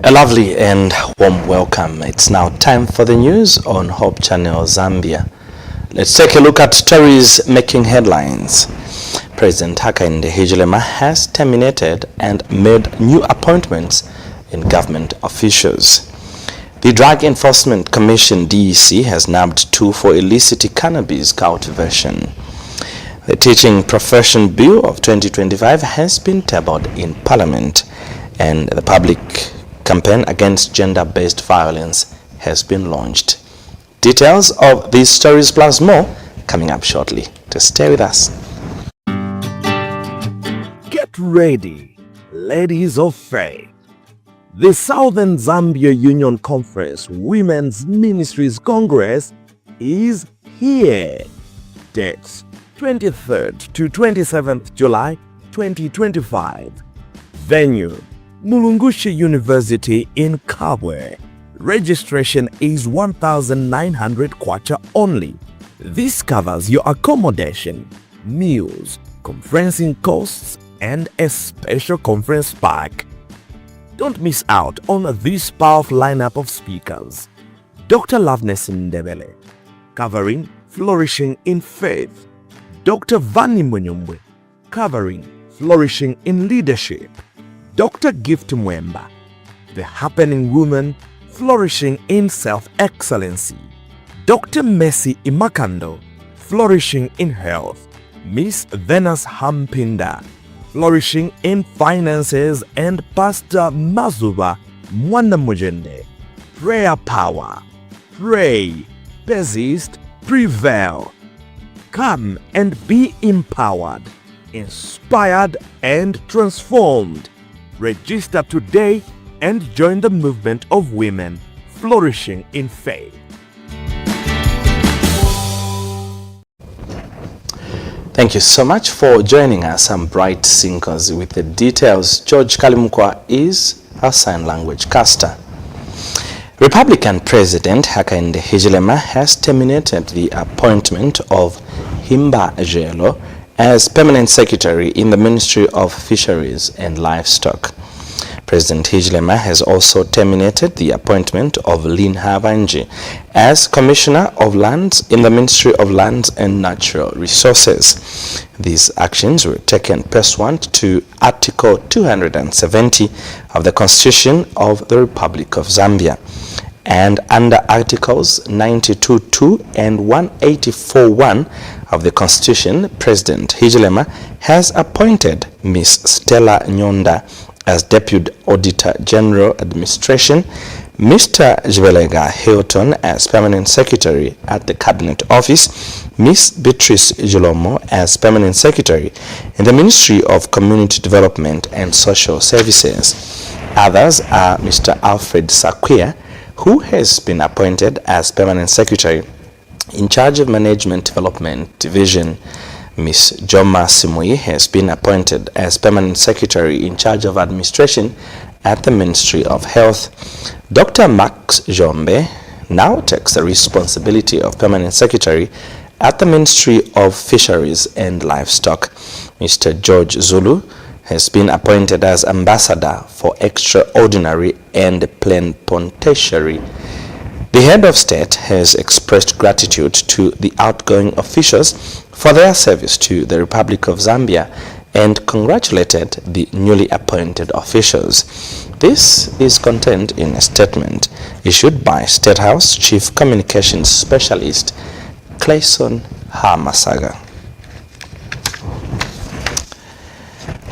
A lovely and warm welcome. It's now time for the news on Hope Channel Zambia. Let's take a look at stories making headlines. President Hakainde Hichilema has terminated and made new appointments in government officials. The Drug Enforcement Commission DEC has nabbed 2 for illicit cannabis cultivation. The Teaching Profession Bill of 2025 has been tabled in Parliament, and the public campaign against gender-based violence has been launched. Details of these stories plus more coming up shortly. To stay with us. Get ready, ladies of faith. The Southern Zambia Union Conference Women's Ministries Congress is here. Dates 23rd to 27th July 2025. Venue Mulungushi University in Kabwe. Registration is 1,900 kwacha only. This covers your accommodation, meals, conferencing costs, and a special conference pack. Don't miss out on this powerful lineup of speakers. Dr. Loveness Ndebele, covering Flourishing in Faith. Dr. Vani Munyumbwe, covering Flourishing in Leadership. Dr. Gift Mwemba, The Happening Woman, Flourishing in Self-Excellency. Dr. Messi Imakando, Flourishing in Health. Miss Venus Hampinda, Flourishing in Finances, and Pastor Mazuba Mwanamujende, Prayer Power. Pray, persist, prevail. Come and be empowered, inspired, and transformed. Register today and join the movement of women flourishing in faith. Thank you so much for joining us. I'm Bright Sinkozi with the details. George Kalimukwa is our sign language caster. Republican President Hakainde Hichilema has terminated the appointment of Himba Jelo as Permanent Secretary in the Ministry of Fisheries and Livestock. President Hichilema has also terminated the appointment of Lynn Havanji as Commissioner of Lands in the Ministry of Lands and Natural Resources. These actions were taken pursuant to Article 270 of the Constitution of the Republic of Zambia, and under Articles 92.2 and 184.1 of the Constitution, President Hichilema has appointed Ms. Stella Nyonda as Deputy Auditor General Administration, Mr. Jbelega Hilton as Permanent Secretary at the Cabinet Office, Ms. Beatrice Jilomo as Permanent Secretary in the Ministry of Community Development and Social Services. Others are Mr. Alfred Sakwia, who has been appointed as Permanent Secretary in charge of Management Development Division. Ms. Joma Simui has been appointed as Permanent Secretary in charge of Administration at the Ministry of Health. Dr. Max Jombe now takes the responsibility of Permanent Secretary at the Ministry of Fisheries and Livestock. Mr. George Zulu has been appointed as Ambassador for Extraordinary and Plenipotentiary. The head of state has expressed gratitude to the outgoing officials for their service to the Republic of Zambia and congratulated the newly appointed officials. This is contained in a statement issued by State House Chief Communications Specialist Clayson Hamasaga.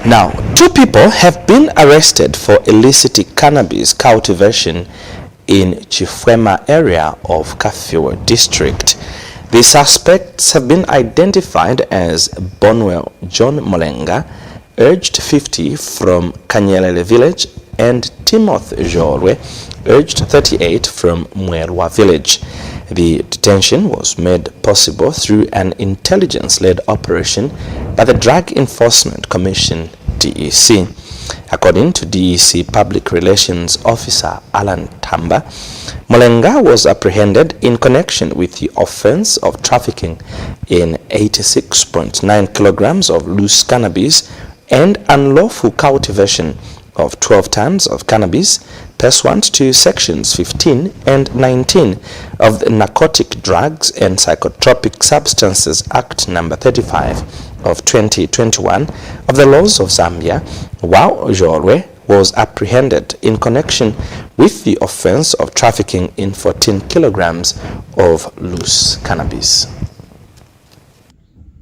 Now, 2 people have been arrested for illicit cannabis cultivation in Chifwema area of Kafue district. The suspects have been identified as Bonwell John Molenga, aged 50, from Kanyelele village, and Timoth Jorwe, aged 38, from Mwerwa village. The detention was made possible through an intelligence-led operation by the Drug Enforcement Commission, DEC. According to DEC Public Relations Officer Alan Tamba, Molenga was apprehended in connection with the offense of trafficking in 86.9 kilograms of loose cannabis and unlawful cultivation of 12 tons of cannabis, pursuant to sections 15 and 19 of the Narcotic Drugs and Psychotropic Substances Act number 35 of 2021 of the laws of Zambia, while Jorwe was apprehended in connection with the offense of trafficking in 14 kilograms of loose cannabis.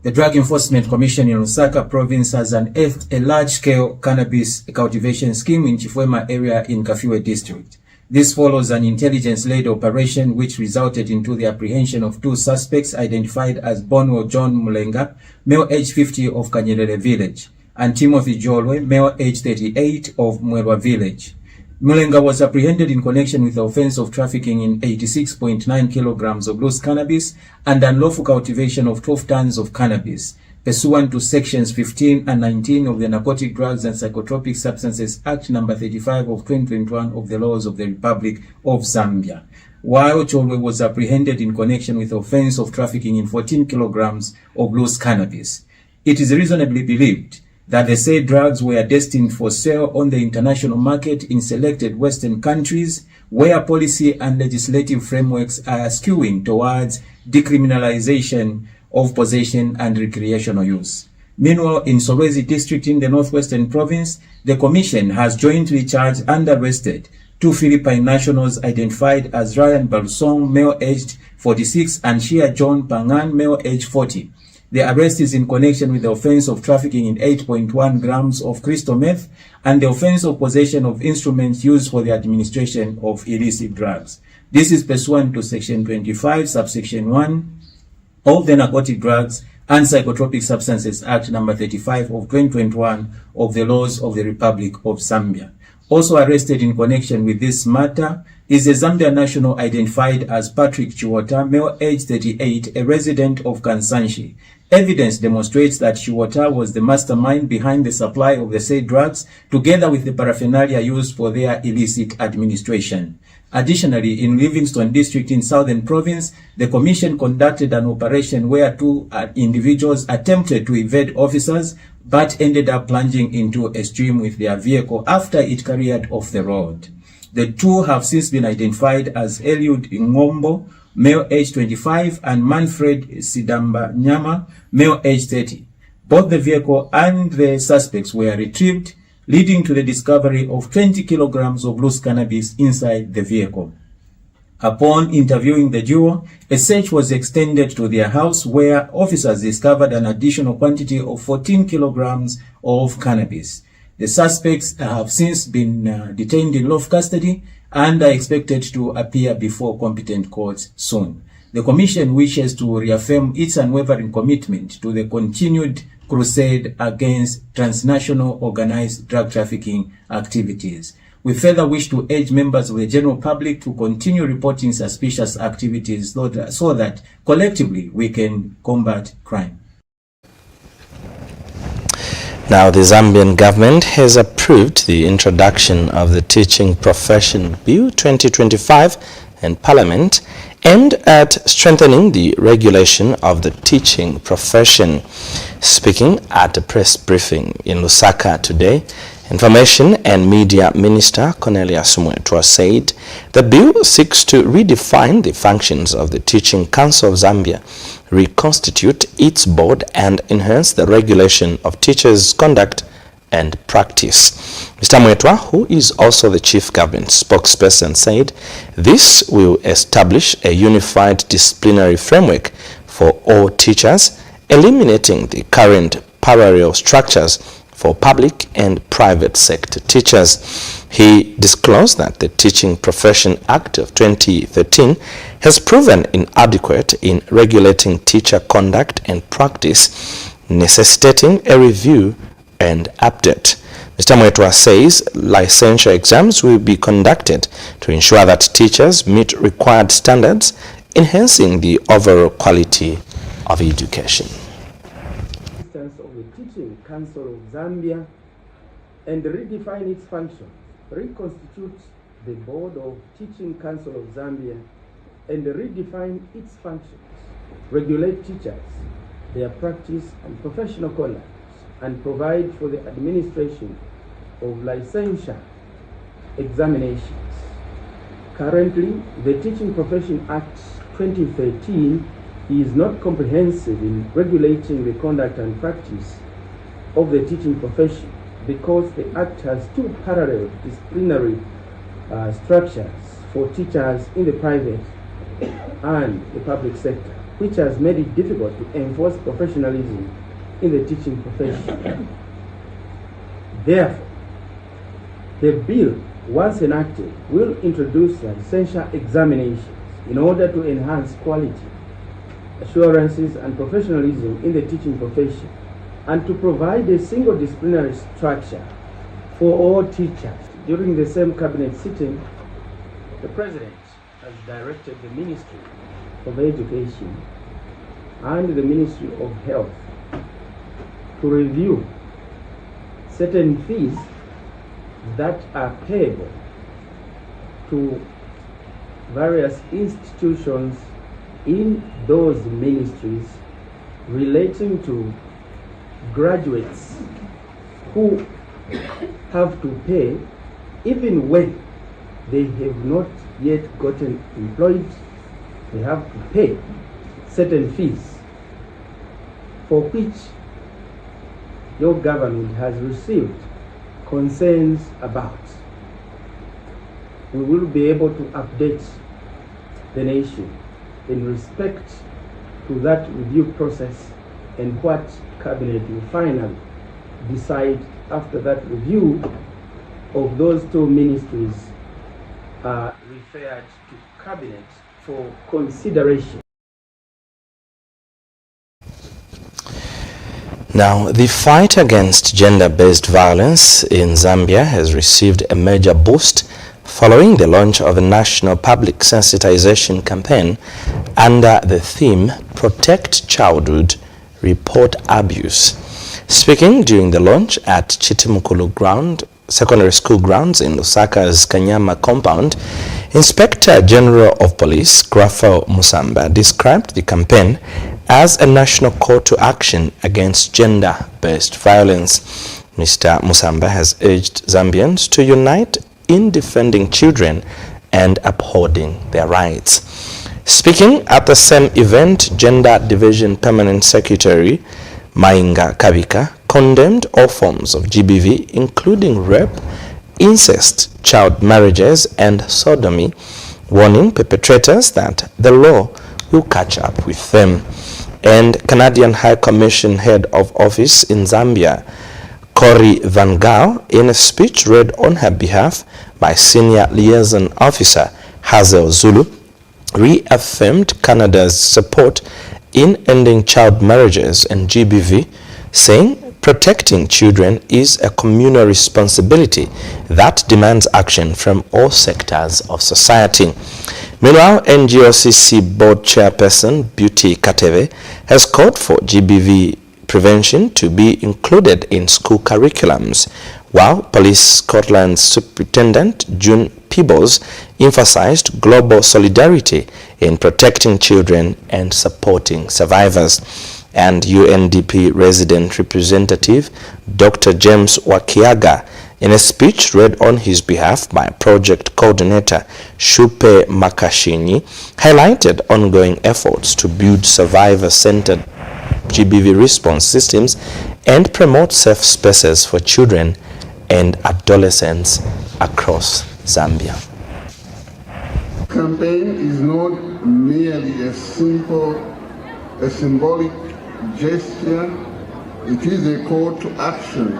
The Drug Enforcement Commission in Lusaka province has unearthed a large-scale cannabis cultivation scheme in Chifwema area in Kafiwe district. This follows an intelligence-led operation which resulted into the apprehension of two suspects identified as Bonwo John Mulenga, male age 50 of Kanyerere village, and Timothy Jolwe, male age 38 of Mwerwa village. Mulenga was apprehended in connection with the offense of trafficking in 86.9 kilograms of loose cannabis and unlawful cultivation of 12 tons of cannabis, pursuant to sections 15 and 19 of the Narcotic Drugs and Psychotropic Substances Act number 35 of 2021 of the laws of the Republic of Zambia. While Cholwe was apprehended in connection with the offense of trafficking in 14 kilograms of loose cannabis. It is reasonably believed that the said drugs were destined for sale on the international market in selected Western countries where policy and legislative frameworks are skewing towards decriminalization of possession and recreational use. Meanwhile, in Solwezi district in the Northwestern province, the Commission has jointly charged and arrested two Philippine nationals identified as Ryan Balsong, male aged 46, and Shia John Pangan, male aged 40. The arrest is in connection with the offense of trafficking in 8.1 grams of crystal meth and the offense of possession of instruments used for the administration of illicit drugs. This is pursuant to Section 25, subsection 1 of the Narcotic Drugs and Psychotropic Substances Act number 35 of 2021 of the laws of the Republic of Zambia. Also arrested in connection with this matter is a Zambia national identified as Patrick Chiwota, male age 38, a resident of Kansanshi. Evidence demonstrates that Chiwota was the mastermind behind the supply of the said drugs, together with the paraphernalia used for their illicit administration. Additionally, in Livingstone district in Southern Province, the Commission conducted an operation where two individuals attempted to evade officers but ended up plunging into a stream with their vehicle after it careered off the road. The two have since been identified as Eliud Ngombo, male age 25, and Manfred Sidamba Nyama, male age 30. Both the vehicle and the suspects were retrieved, leading to the discovery of 20 kilograms of loose cannabis inside the vehicle. Upon interviewing the duo, a search was extended to their house where officers discovered an additional quantity of 14 kilograms of cannabis. The suspects have since been detained in lawful custody and are expected to appear before competent courts soon. The Commission wishes to reaffirm its unwavering commitment to the continued crusade against transnational organized drug trafficking activities. We further wish to urge members of the general public to continue reporting suspicious activities so that collectively we can combat crime. Now, the Zambian government has approved the introduction of the Teaching Profession Bill 2025 in Parliament, aimed at strengthening the regulation of the teaching profession. Speaking at a press briefing in Lusaka today, Information and Media Minister Cornelius Mpofu said the bill seeks to redefine the functions of the Teaching Council of Zambia, reconstitute its board, and enhance the regulation of teachers' conduct and practice. Mr. Mpofu, who is also the chief government spokesperson, said this will establish a unified disciplinary framework for all teachers, eliminating the current parallel structures for public and private sector teachers. He disclosed that the Teaching Profession Act of 2013 has proven inadequate in regulating teacher conduct and practice, necessitating a review and update. Mr. Mpofu says licensure exams will be conducted to ensure that teachers meet required standards, enhancing the overall quality of education. Of the Teaching Council of Zambia and redefine its functions, reconstitute the Board of Teaching Council of Zambia and redefine its functions, regulate teachers, their practice and professional conduct, and provide for the administration of licensure examinations. Currently, the Teaching Profession Act 2013 is not comprehensive in regulating the conduct and practice of the teaching profession because the Act has two parallel disciplinary structures for teachers in the private and the public sector, which has made it difficult to enforce professionalism in the teaching profession. Therefore, the bill, once enacted, will introduce licensure examinations in order to enhance quality, assurances, and professionalism in the teaching profession, and to provide a single disciplinary structure for all teachers. During the same cabinet sitting, the President has directed the Ministry of Education and the Ministry of Health to review certain fees that are payable to various institutions in those ministries relating to graduates who have to pay even when they have not yet gotten employed. They have to pay certain fees for which your government has received concerns about. We will be able to update the nation in respect to that review process and what Cabinet will finally decide after that review of those two ministries are referred to Cabinet for consideration. Now, the fight against gender-based violence in Zambia has received a major boost following the launch of a national public sensitization campaign under the theme Protect Childhood, Report Abuse. Speaking during the launch at Chitimukulu Secondary School grounds in Lusaka's Kanyama compound, Inspector General of Police Grafo Musamba described the campaign as a national call to action against gender-based violence. Mr. Musamba has urged Zambians to unite in defending children and upholding their rights. Speaking at the same event, Gender Division Permanent Secretary Mainga Kabika condemned all forms of GBV, including rape, incest, child marriages, and sodomy, warning perpetrators that the law will catch up with them. And Canadian High Commission Head of Office in Zambia, Cory Van Gaal, in a speech read on her behalf by Senior Liaison Officer Hazel Zulu, reaffirmed Canada's support in ending child marriages and GBV, saying protecting children is a communal responsibility that demands action from all sectors of society. Meanwhile, NGOCC Board Chairperson Beauty Kateve has called for GBV prevention to be included in school curriculums, while Police Scotland's Superintendent June Peebles emphasized global solidarity in protecting children and supporting survivors. And UNDP resident representative Dr. James Wakiaga, in a speech read on his behalf by project coordinator Shupe Makashini, highlighted ongoing efforts to build survivor-centered GBV response systems and promote safe spaces for children and adolescents across Zambia. The campaign is not merely a symbolic gesture. It is a call to action,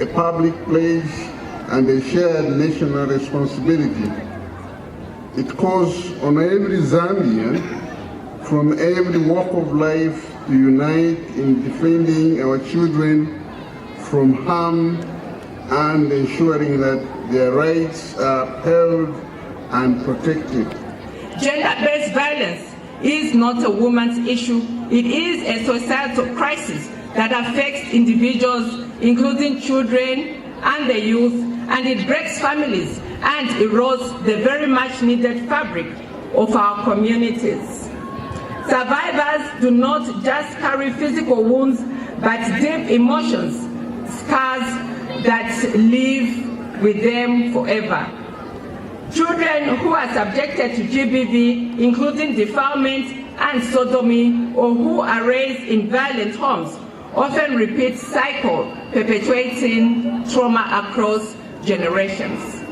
a public pledge, and a shared national responsibility. It calls on every Zambian from every walk of life to unite in defending our children from harm and ensuring that their rights are upheld and protected. Gender-based violence is not a woman's issue. It is a societal crisis that affects individuals, including children and the youth, and it breaks families and erodes the very much needed fabric of our communities. Survivors do not just carry physical wounds, but deep emotions, scars that live with them forever. Children who are subjected to GBV, including defilement and sodomy, or who are raised in violent homes, often repeat cycle, perpetuating trauma across generations.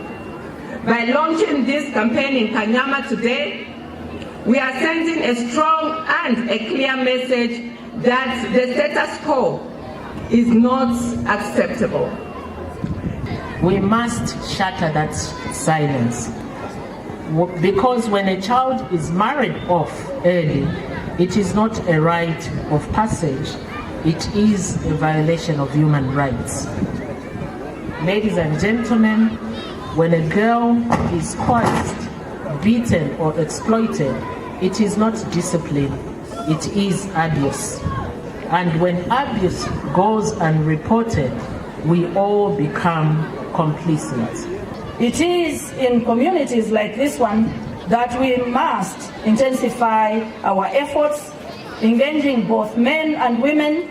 By launching this campaign in Kanyama today, we are sending a strong and a clear message that the status quo is not acceptable. We must shatter that silence, because when a child is married off early, it is not a rite of passage, it is a violation of human rights. Ladies and gentlemen, when a girl is coerced, beaten or exploited, it is not discipline, it is abuse. And when abuse goes unreported, we all become complicit. It is in communities like this one that we must intensify our efforts, engaging both men and women,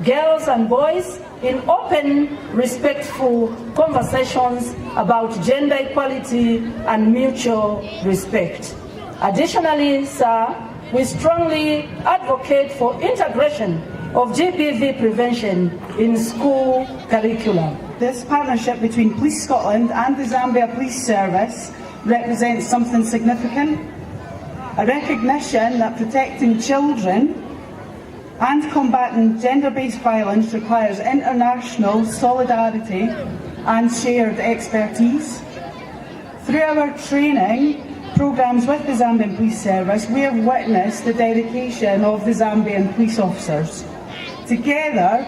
girls and boys, in open, respectful conversations about gender equality and mutual respect. Additionally, sir, we strongly advocate for integration of GBV prevention in school curriculum. This partnership between Police Scotland and the Zambia Police Service represents something significant, a recognition that protecting children and combating gender-based violence requires international solidarity and shared expertise. Through our training programmes with the Zambian Police Service, we have witnessed the dedication of the Zambian police officers. Together,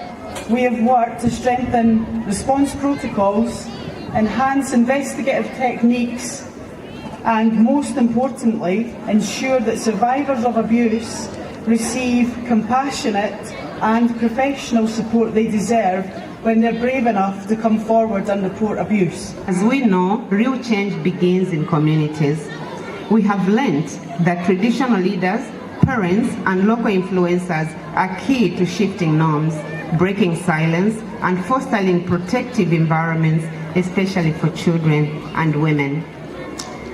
we have worked to strengthen response protocols, enhance investigative techniques, and most importantly, ensure that survivors of abuse receive compassionate and professional support they deserve when they're brave enough to come forward and report abuse. As we know, real change begins in communities. We have learned that traditional leaders, parents, and local influencers are key to shifting norms, breaking silence, and fostering protective environments, especially for children and women.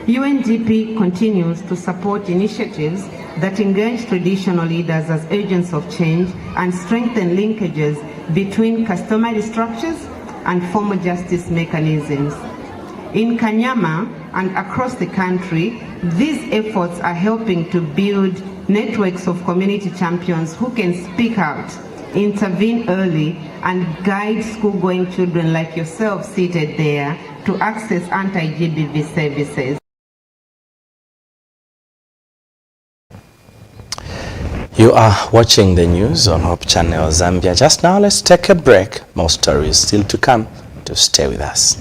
UNDP continues to support initiatives that engage traditional leaders as agents of change and strengthen linkages between customary structures and formal justice mechanisms. In Kanyama and across the country, these efforts are helping to build networks of community champions who can speak out, intervene early, and guide school-going children like yourself seated there to access anti-GBV services. You are watching the news on Hope Channel Zambia. Just now, let's take a break. More stories still to come. To stay with us.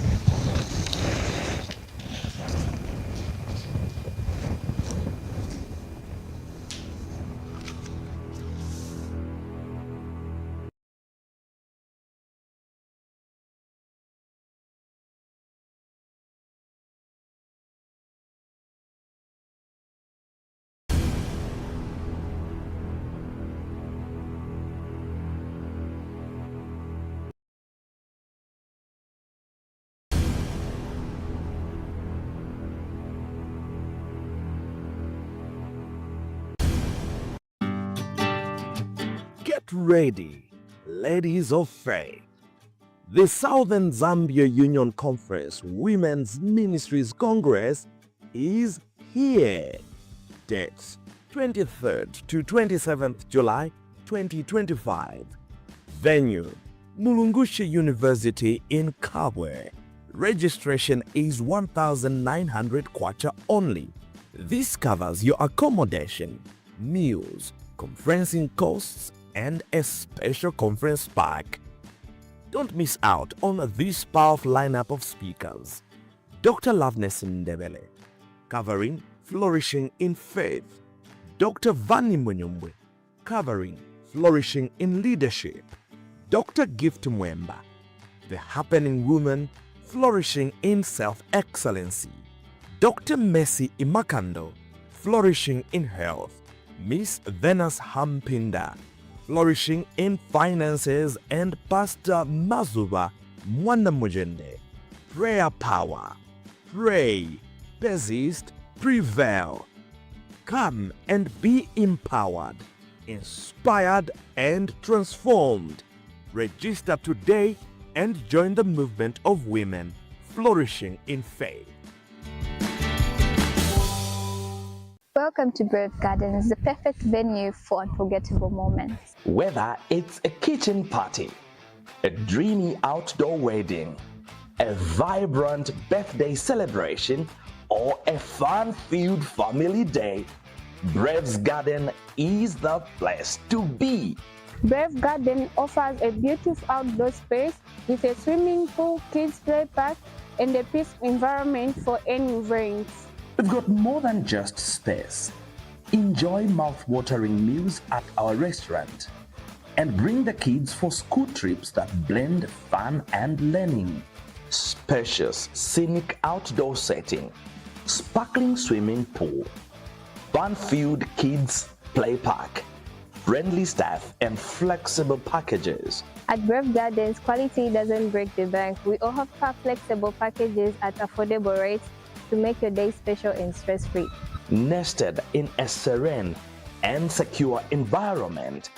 Get ready, ladies of faith. The Southern Zambia Union Conference Women's Ministries Congress is here. Dates 23rd to 27th July 2025. Venue Mulungushi University in Kabwe. Registration is 1,900 kwacha only. This covers your accommodation, meals, conferencing costs, and a special conference pack. Don't miss out on this powerful lineup of speakers. Dr. Loveness Ndebele, covering Flourishing in Faith. Dr. Vani Munyumbwe, covering Flourishing in Leadership. Dr. Gift Mwemba, The Happening Woman, Flourishing in Self-Excellency. Dr. Messi Imakando, Flourishing in Health. Miss Venus Hampinda, Flourishing in Finances, and Pastor Mazuba Mwana Mujende, Prayer Power. Pray, persist, prevail. Come and be empowered, inspired and transformed. Register today and join the movement of women flourishing in faith. Welcome to Brave Gardens, the perfect venue for unforgettable moments. Whether it's a kitchen party, a dreamy outdoor wedding, a vibrant birthday celebration, or a fun-filled family day, Brave's Garden is the place to be. Brave Garden offers a beautiful outdoor space with a swimming pool, kids play park, and a peaceful environment for any events. We've got more than just space. Enjoy mouth-watering meals at our restaurant and bring the kids for school trips that blend fun and learning. Spacious, scenic outdoor setting, sparkling swimming pool, fun-filled kids play park, friendly staff and flexible packages. At Brave Gardens, quality doesn't break the bank. We offer flexible packages at affordable rates to make your day special and stress-free. Nested in a serene and secure environment,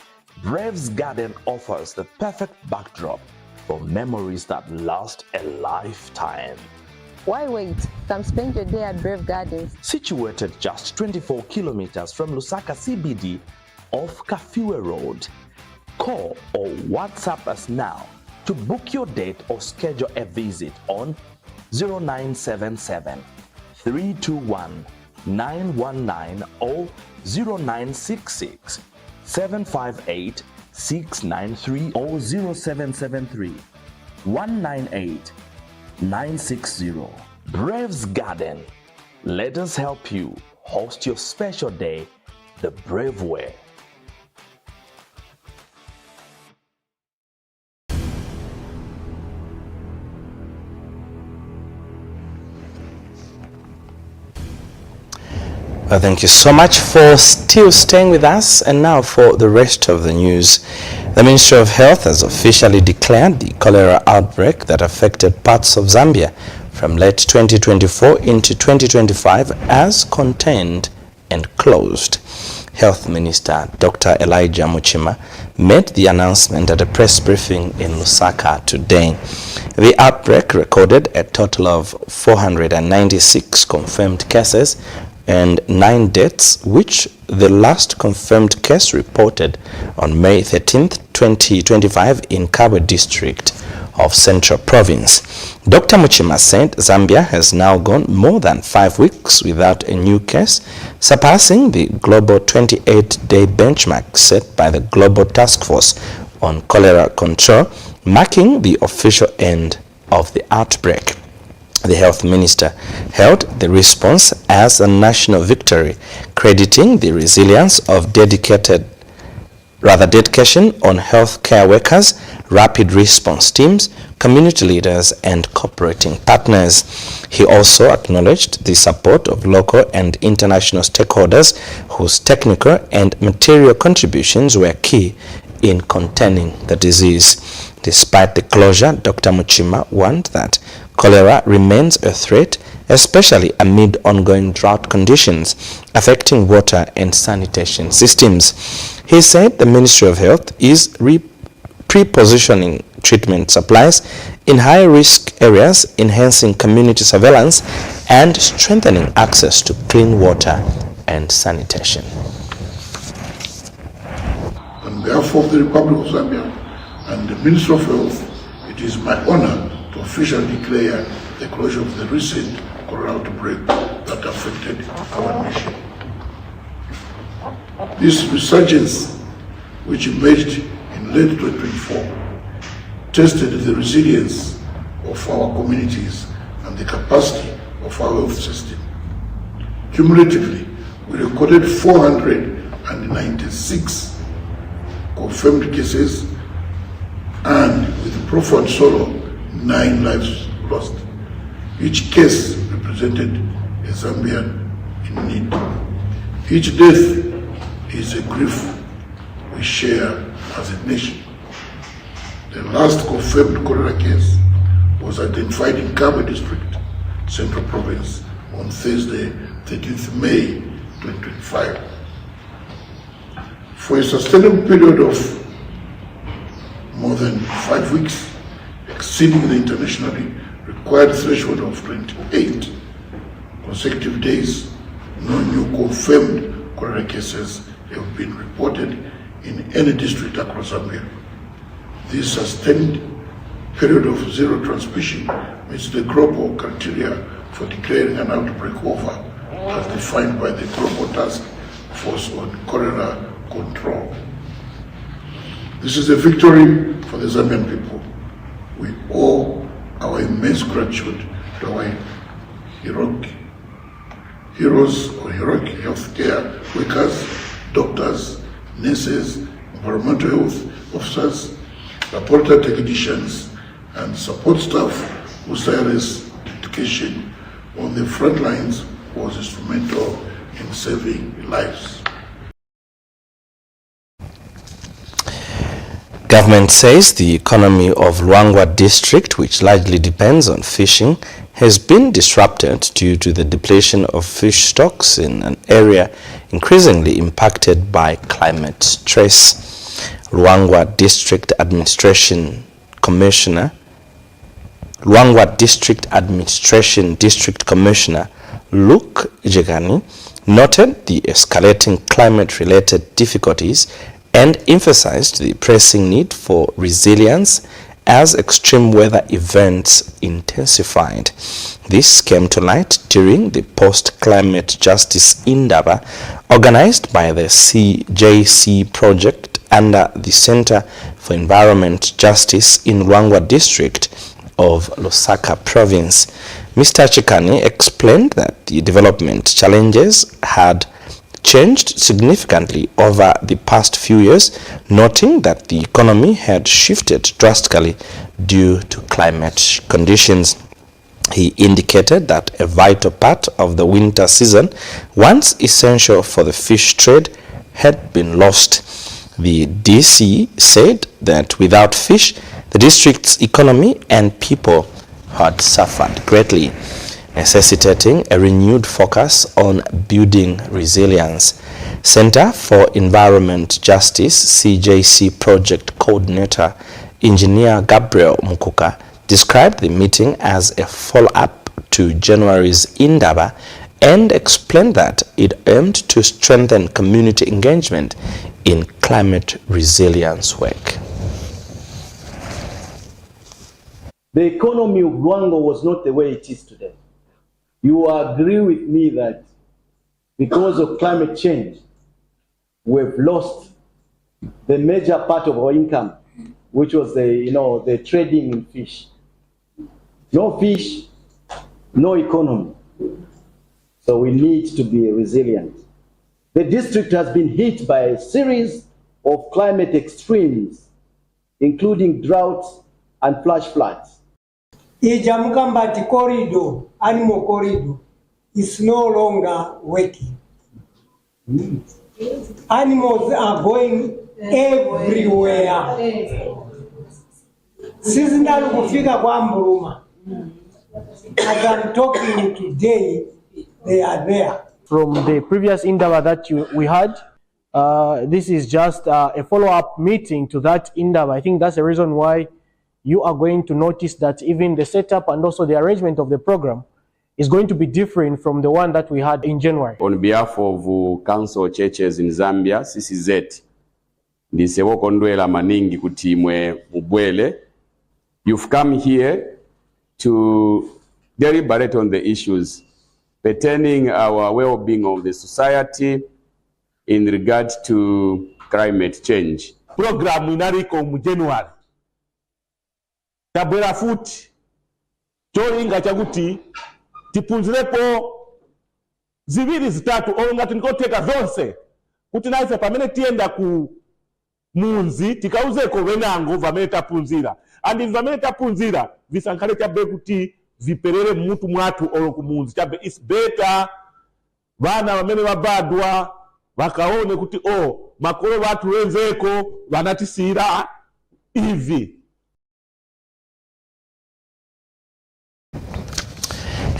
Brave's Garden offers the perfect backdrop for memories that last a lifetime. Why wait? Come spend your day at Brave Gardens. Situated just 24 kilometers from Lusaka CBD off Kafue Road. Call or WhatsApp us now to book your date or schedule a visit on 0977 321 919 or 0966 758 693 or 0773 198 960. Brave's Garden. Let us help you host your special day the brave way. Well, thank you so much for still staying with us. And now for the rest of the news. The Ministry of Health has officially declared the cholera outbreak that affected parts of Zambia from late 2024 into 2025 as contained and closed. Health Minister Dr. Elijah Muchima made the announcement at a press briefing in Lusaka today. The outbreak recorded a total of 496 confirmed cases and 9 deaths, which the last confirmed case reported on May 13th, 2025 in Kabwe district of Central Province. Dr. Muchima said Zambia has now gone more than 5 weeks without a new case, surpassing the global 28-day benchmark set by the Global Task Force on Cholera Control, marking the official end of the outbreak. The health minister hailed the response as a national victory, crediting the resilience of dedication on healthcare workers, rapid response teams, community leaders, and cooperating partners. He also acknowledged the support of local and international stakeholders whose technical and material contributions were key in containing the disease. Despite the closure, Dr. Muchima warned that cholera remains a threat, especially amid ongoing drought conditions affecting water and sanitation systems. He said the Ministry of Health is pre-positioning treatment supplies in high-risk areas, enhancing community surveillance, and strengthening access to clean water and sanitation. On behalf of the Republic of Zambia and the Ministry of Health, it is my honor to officially declare the closure of the recent cholera outbreak that affected our nation. This resurgence, which emerged in late 2024, tested the resilience of our communities and the capacity of our health system. Cumulatively, we recorded 496 confirmed cases and, with profound sorrow, 9 lives lost. Each case represented a Zambian in need. Each death is a grief we share as a nation. The last confirmed cholera case was identified in Kabwe district, Central Province, on Thursday, 30th May 2025. For a sustainable period of more than 5 weeks, exceeding the internationally required threshold of 28 consecutive days, no new confirmed cholera cases have been reported in any district across Zambia. This sustained period of zero transmission meets the global criteria for declaring an outbreak over, as defined by the Global Task Force on Cholera Control. This is a victory for the Zambian people. We owe our immense gratitude to our heroes or heroic healthcare workers, doctors, nurses, environmental health officers, laboratory technicians, and support staff whose tireless dedication on the front lines was instrumental in saving lives. Government says the economy of Luangwa district, which largely depends on fishing, has been disrupted due to the depletion of fish stocks in an area increasingly impacted by climate stress. Luangwa District Administration Commissioner District Commissioner Luke Jegani noted the escalating climate-related difficulties and emphasized the pressing need for resilience as extreme weather events intensified. This came to light during the Post-Climate Justice Indaba organized by the CJC project under the Center for Environment Justice in Luangwa District of Lusaka Province. Mr. Chikani explained that the development challenges had changed significantly over the past few years, noting that the economy had shifted drastically due to climate conditions. He indicated that a vital part of the winter season, once essential for the fish trade, had been lost. The DC said that without fish, the district's economy and people had suffered greatly, necessitating a renewed focus on building resilience. Center for Environment Justice CJC project coordinator Engineer Gabriel Mukuka described the meeting as a follow-up to January's Indaba and explained that it aimed to strengthen community engagement in climate resilience work. The economy of Luangwa was not the way it is today. You will agree with me that because of climate change, we've lost the major part of our income, which was the trading in fish. No fish, no economy. So we need to be resilient. The district has been hit by a series of climate extremes, including droughts and flash floods. Ijamukambati corridor, animal corridor, is no longer working. Animals are going everywhere. Seasonal kufika kwa Mburuma. As I'm talking today, they are there. From the previous Indaba that we had, this is just a follow-up meeting to that Indaba. I think that's the reason why you are going to notice that even the setup and also the arrangement of the program is going to be different from the one that we had in January. On behalf of Council Churches in Zambia, CCZ, ndisewo kondwela maningi kuti mwe mubwele. You've come here to deliberate on the issues pertaining our well-being of the society in regard to climate change. Program inariko mu January. Tabwera futi cholinga chakuti tipunzirepo ziviri zitatu olunga tinikoteka zonse kuti naife pamene tienda ku munzi tikauzeko venango vamene tapunzira andi vamene tapunzira visankhale chabe kuti viperere mutu mwatu olo ku munzi chabe is better vana vamene vabadwa vakaone kuti makolo vatu wenzeko vanatisira ivi.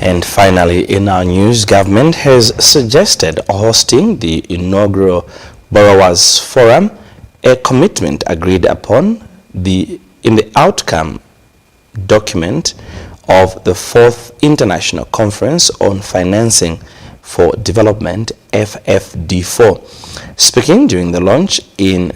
And finally, in our news, government has suggested hosting the inaugural Borrowers Forum, a commitment agreed upon in the outcome document of the 4th International Conference on Financing for Development, FFD4. Speaking during the launch in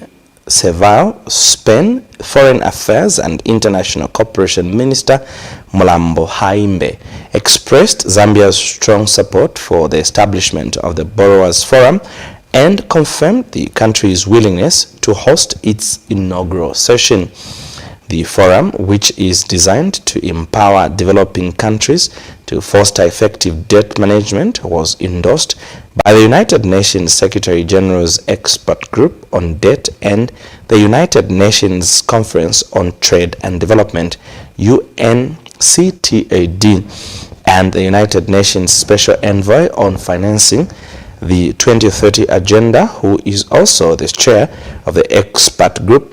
Seville, Spain, Foreign Affairs and International Cooperation Minister Mulambo Haimbe expressed Zambia's strong support for the establishment of the Borrowers Forum and confirmed the country's willingness to host its inaugural session. The forum, which is designed to empower developing countries to foster effective debt management, was endorsed by the United Nations Secretary-General's Expert Group on Debt and the United Nations Conference on Trade and Development, UNCTAD, and the United Nations Special Envoy on Financing the 2030 Agenda, who is also the chair of the expert group.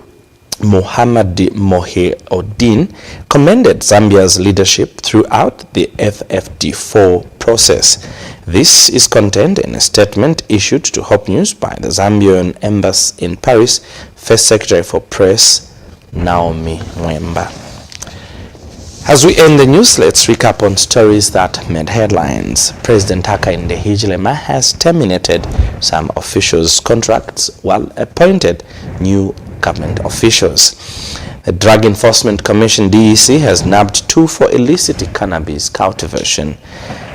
Muhammad Mohiuddin commended Zambia's leadership throughout the FFD4 process. This is contained in a statement issued to Hope News by the Zambian Embassy in Paris, First Secretary for Press, Naomi Mwemba. As we end the news, let's recap on stories that made headlines. President Hakainde Hichilema has terminated some officials' contracts while appointed new government officials. The Drug Enforcement Commission, DEC, has nabbed 2 for illicit cannabis cultivation.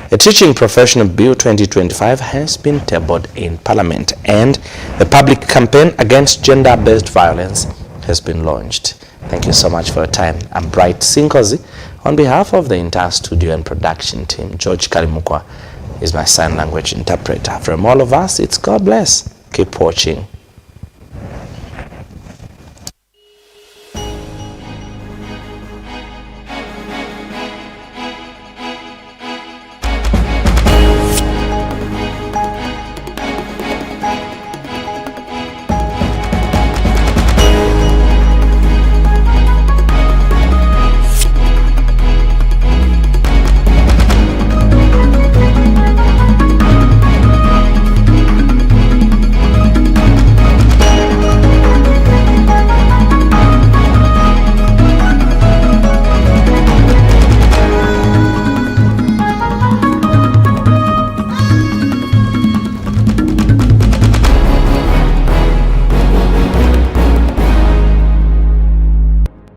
The Teaching Professional Bill 2025 has been tabled in Parliament, and the public campaign against gender-based violence has been launched. Thank you so much for your time. I'm Bright Sinkozi. On behalf of the entire studio and production team, George Kalimukwa is my sign language interpreter. From all of us, it's God bless. Keep watching.